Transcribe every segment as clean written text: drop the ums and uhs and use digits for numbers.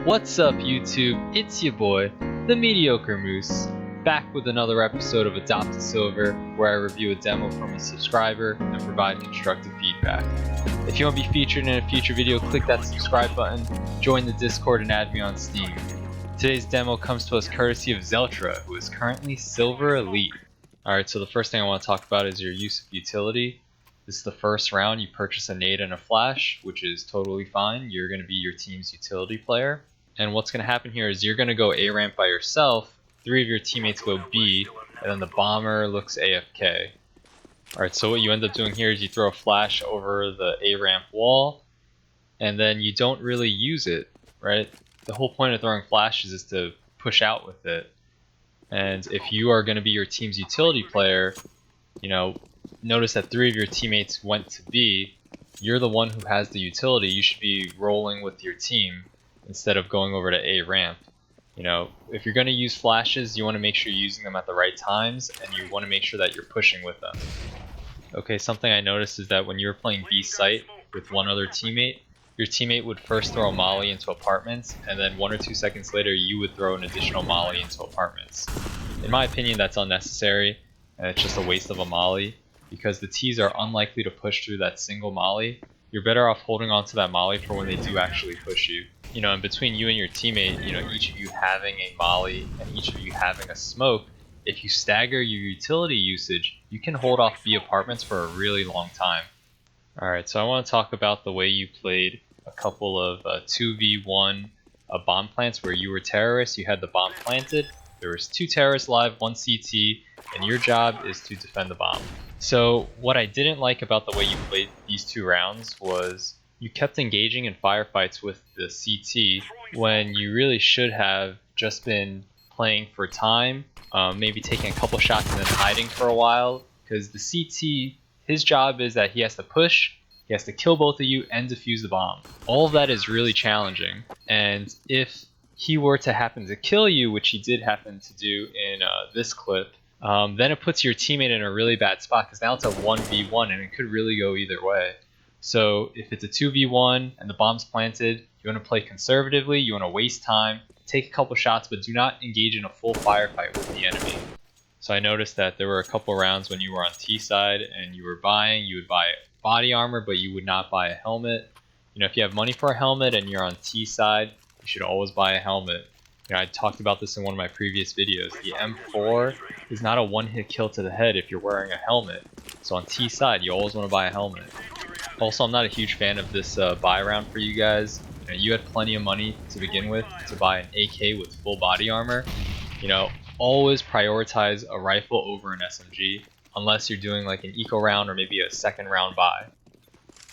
What's up, YouTube? It's your boy, the Mediocre Moose, back with another episode of Adopt a Silver, where I review a demo from a subscriber and provide constructive feedback. If you want to be featured in a future video, click that subscribe button, join the Discord, and add me on Steam. Today's demo comes to us courtesy of Zeltra, who is currently Silver Elite. Alright, so the first thing I want to talk about is your use of utility. This is the first round. You purchase a nade and a flash, which is totally fine. You're going to be your team's utility player. And what's going to happen here is you're going to go A ramp by yourself, 3 of your teammates go B, and then the bomber looks AFK. Alright, so what you end up doing here is you throw a flash over the A ramp wall, and then you don't really use it, right? The whole point of throwing flashes is to push out with it. And if you are going to be your team's utility player, notice that 3 of your teammates went to B. You're the one who has the utility. You should be rolling with your team instead of going over to A ramp. If you're going to use flashes, you want to make sure you're using them at the right times, and you want to make sure that you're pushing with them. Okay, something I noticed is that when you were playing B site with one other teammate, your teammate would first throw a molly into apartments, and then 1 or 2 seconds later you would throw an additional molly into apartments. In my opinion, that's unnecessary, and it's just a waste of a molly, because the T's are unlikely to push through that single molly. You're better off holding on to that molly for when they do actually push you. And between you and your teammate, each of you having a molly and each of you having a smoke, if you stagger your utility usage, you can hold off B apartments for a really long time. Alright, so I want to talk about the way you played a couple of 2v1 bomb plants where you were terrorists. You had the bomb planted, there was 2 terrorists live, 1 CT, and your job is to defend the bomb. So what I didn't like about the way you played these 2 rounds was you kept engaging in firefights with the CT when you really should have just been playing for time, maybe taking a couple shots and then hiding for a while, because the CT, his job is that he has to push, he has to kill both of you and defuse the bomb. All of that is really challenging, and if he were to happen to kill you, which he did happen to do in this clip, then it puts your teammate in a really bad spot, because now it's a 1v1 and it could really go either way. So if it's a 2v1 and the bomb's planted, you want to play conservatively, you want to waste time, take a couple shots, but do not engage in a full firefight with the enemy. So I noticed that there were a couple rounds when you were on T side and you would buy body armor, but you would not buy a helmet. If you have money for a helmet and you're on T side, you should always buy a helmet. I talked about this in one of my previous videos. The M4 is not a one-hit kill to the head if you're wearing a helmet. So on T side, you always want to buy a helmet. Also, I'm not a huge fan of this buy round for you guys. You had plenty of money to begin with to buy an AK with full body armor. Always prioritize a rifle over an SMG, unless you're doing like an eco round or maybe a second round buy.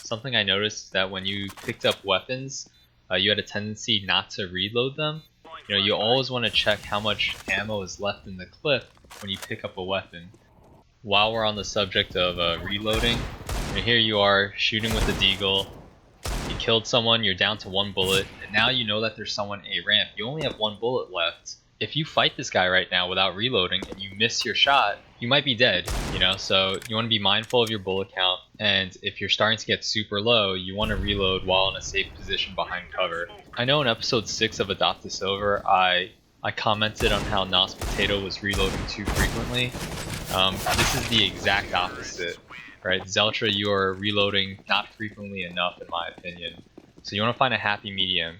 Something I noticed is that when you picked up weapons, you had a tendency not to reload them. You always want to check how much ammo is left in the clip when you pick up a weapon. While we're on the subject of reloading, here you are shooting with a deagle. You killed someone, you're down to 1 bullet, and now you know that there's someone A ramp. You only have 1 bullet left. If you fight this guy right now without reloading and you miss your shot, you might be dead, so you want to be mindful of your bullet count, and if you're starting to get super low, you want to reload while in a safe position behind cover. I know in episode 6 of Adopt a Silver, I commented on how Nos Potato was reloading too frequently. This is the exact opposite, right? Zeltra, you are reloading not frequently enough in my opinion, so you want to find a happy medium.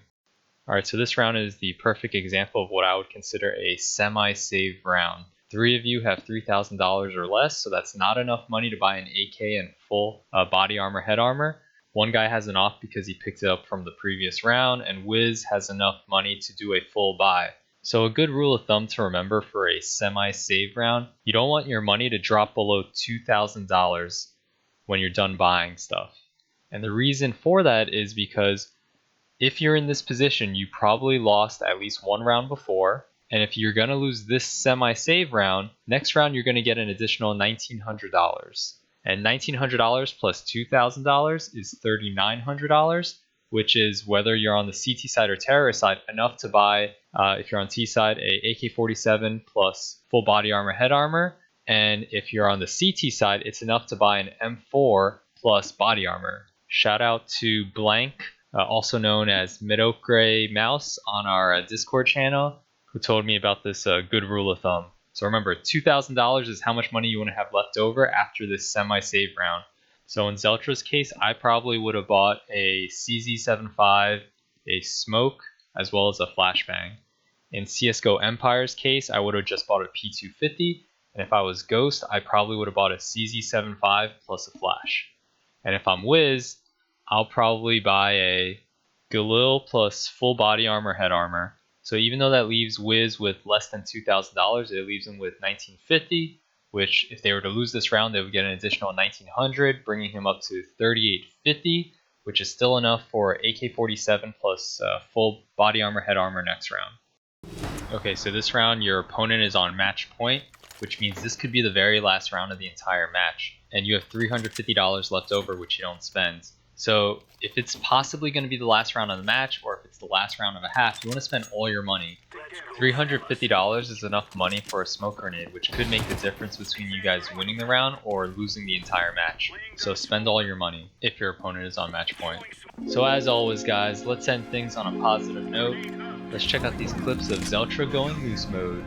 Alright, so this round is the perfect example of what I would consider a semi-save round. 3 of you have $3,000 or less, so that's not enough money to buy an AK and full body armor, head armor. One guy has an off because he picked it up from the previous round, and Wiz has enough money to do a full buy. So a good rule of thumb to remember for a semi-save round, you don't want your money to drop below $2,000 when you're done buying stuff. And the reason for that is because if you're in this position, you probably lost at least 1 round before, and if you're going to lose this semi-save round, next round you're going to get an additional $1,900. And $1,900 plus $2,000 is $3,900, which is, whether you're on the CT side or terrorist side, enough to buy, if you're on T side, a AK-47 plus full body armor, head armor, and if you're on the CT side, it's enough to buy an M4 plus body armor. Shout out to Blank also known as Mediocre Mouse on our Discord channel, who told me about this good rule of thumb. So remember, $2,000 is how much money you want to have left over after this semi-save round. So in Zeltra's case, I probably would have bought a CZ75, a Smoke, as well as a Flashbang. In CSGO Empire's case, I would have just bought a P250, and if I was Ghost, I probably would have bought a CZ75 plus a Flash. And if I'm Wiz, I'll probably buy a Galil plus full body armor, head armor. So even though that leaves Wiz with less than $2,000, it leaves him with $1,950, which if they were to lose this round, they would get an additional $1,900, bringing him up to $3,850, which is still enough for AK-47 plus full body armor, head armor next round. Okay, so this round your opponent is on match point, which means this could be the very last round of the entire match, and you have $350 left over which you don't spend. So if it's possibly going to be the last round of the match, or if it's the last round of a half, you want to spend all your money. $350 is enough money for a smoke grenade, which could make the difference between you guys winning the round or losing the entire match. So spend all your money if your opponent is on match point. So as always guys, let's end things on a positive note. Let's check out these clips of Zeltra going moose mode.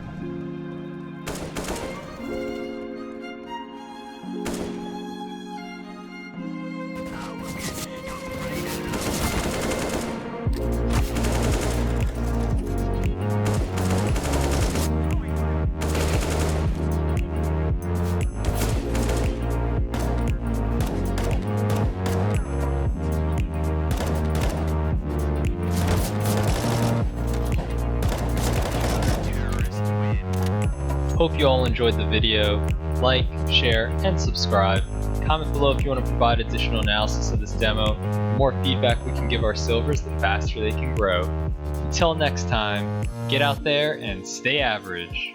Hope you all enjoyed the video. Like, share, and subscribe. Comment below if you want to provide additional analysis of this demo. The more feedback we can give our silvers, the faster they can grow. Until next time, get out there and stay average.